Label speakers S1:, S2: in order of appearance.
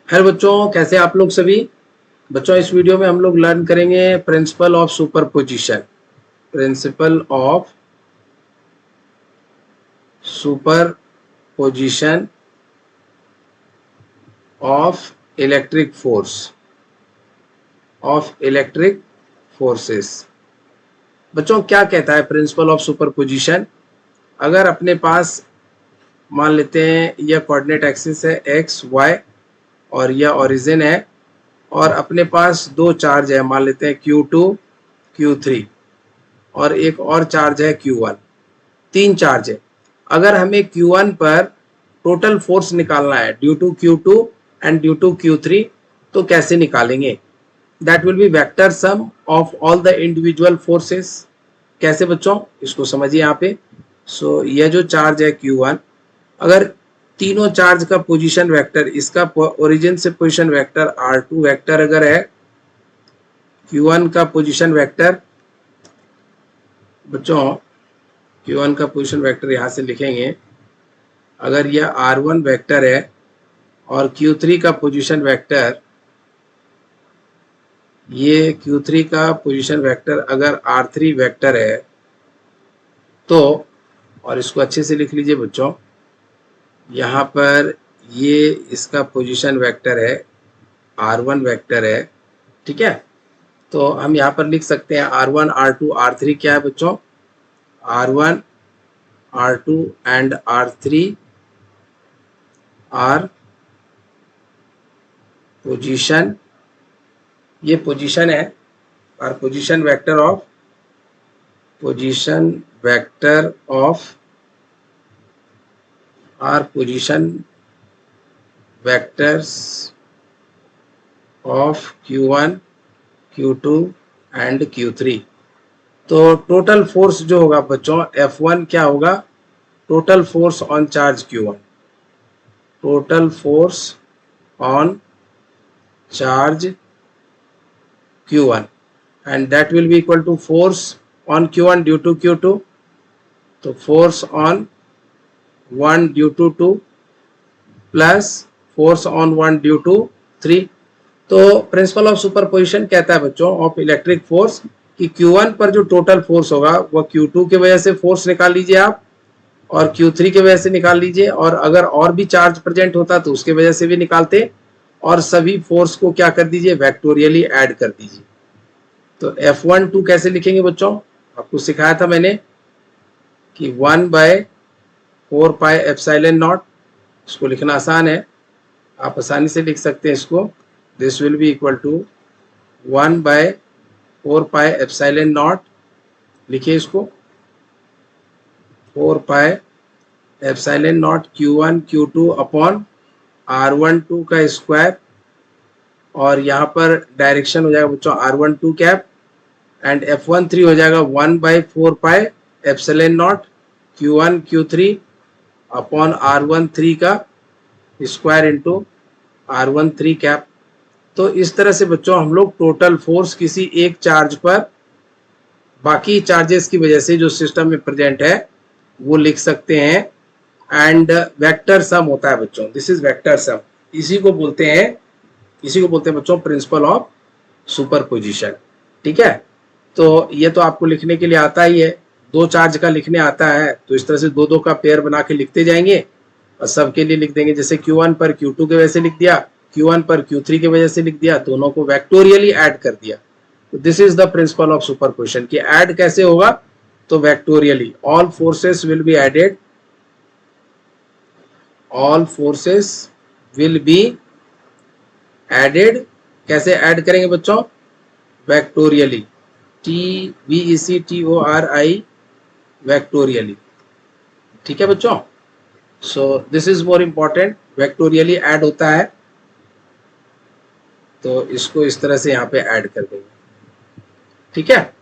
S1: Hello बच्चों, कैसे आप लोग सभी। बच्चों, इस वीडियो में हम लोग लर्न करेंगे principal of superposition. Principal of superposition of electric force, of electric forces. बच्चों, क्या कहता है प्रिंसिपल ऑफ सुपरपोजिशन? अगर अपने पास मान लेते हैं यह कोऑर्डिनेट एक्सिस है एक्स वाई और यह ओरिजिन है, और अपने पास दो चार्ज है, मान लेते हैं Q2 Q3 और एक और चार्ज है Q1। तीन चार्ज है। अगर हमें Q1 पर टोटल फोर्स निकालना है due to Q2 and due to Q3, तो कैसे निकालेंगे? That will be vector sum of all the individual forces. कैसे बच्चों, इसको समझिए यहाँ पे। यह जो चार्ज है Q1, अगर तीनों चार्ज का पोजीशन वेक्टर, इसका ओरिजिन से पोजीशन वेक्टर R2 वेक्टर अगर है, Q1 का पोजीशन वेक्टर, बच्चों Q1 का पोजीशन वेक्टर यहां से लिखेंगे। अगर यह R1 वेक्टर है और Q3 का पोजीशन वेक्टर, ये Q3 का पोजीशन वेक्टर अगर R3 वेक्टर है, तो और इसको अच्छे से लिख लीजिए बच्चों, यहाँ पर ये इसका पोजीशन वेक्टर है, R1 वेक्टर है। ठीक है, तो हम यहाँ पर लिख सकते हैं R1 R2 R3 क्या है बच्चों? R1 R2 and R3 are position, ये पोजीशन है, और position vector of are position vectors of Q1 Q2 and Q3। तो टोटल फोर्स जो होगा बच्चों F1 क्या होगा? Total force on charge Q1, total force on charge Q1, and that will be equal to force on Q1 due to Q2, तो force on 1 due to 2 plus force on 1 due to 3। तो principal of superposition कहता है बच्चों of electric force कि Q1 पर जो total force होगा वह Q2 की वजह से फोर्स निकाल लीजिए आप, और Q3 की वजह से निकाल लीजिए, और अगर और भी चार्ज प्रेजेंट होता तो उसके वजह से भी निकालते, और सभी फोर्स को क्या कर दीजिए, वेक्टोरियली ऐड कर दीजिए। तो F12 कैसे लिखेंगे बच्चों? आपको सिखाया था मैंने कि 1/4 पाई एप्सिलॉन नॉट। इसको लिखना आसान है, आप आसानी से लिख सकते हैं इसको। This will be equal to 1/4 pi epsilon naught. लिखिए इसको, 4 पाई epsilon not Q1 Q2 upon R12 का स्क्वायर, और यहाँ पर डायरेक्शन हो जाएगा बच्चों R12 कैप, एंड F13 हो जाएगा 1/4 pi epsilon not Q1 Q3 upon R13 का स्क्वायर इंटू R13 कैप। तो इस तरह से बच्चों हम लोग टोटल फोर्स किसी एक चार्ज पर बाकी चार्जेस की वजह से जो सिस्टम में प्रेजेंट है वो लिख सकते हैं, एंड वेक्टर सम होता है बच्चों, दिस इज वेक्टर सम। इसी को बोलते हैं बच्चों प्रिंसिपल ऑफ सुपरपोजिशन। ठीक है, तो ये तो आपको लिखने के लिए आता ही है, दो चार्ज का लिखने आता है, तो इस तरह से दो दो का पेयर बना के लिखते जाएंगे और सबके लिए लिख देंगे। जैसे Q1 पर Q2 की वजह से लिख दिया, Q1 पर Q3 की वजह से लिख दिया, दोनों को वेक्टोरियली ऐड कर दिया। तो this is the principle of superposition कि ऐड कैसे होगा, तो vectorially all forces will be added, all forces will be added. कैसे ऐड करेंगे बच्चों? Vectorially, TVECTORI, vectorially. ठीक है बच्चों, so this is more important, vectorially add होता है, तो इसको इस तरह से यहाँ पे ऐड कर देंगे। ठीक है।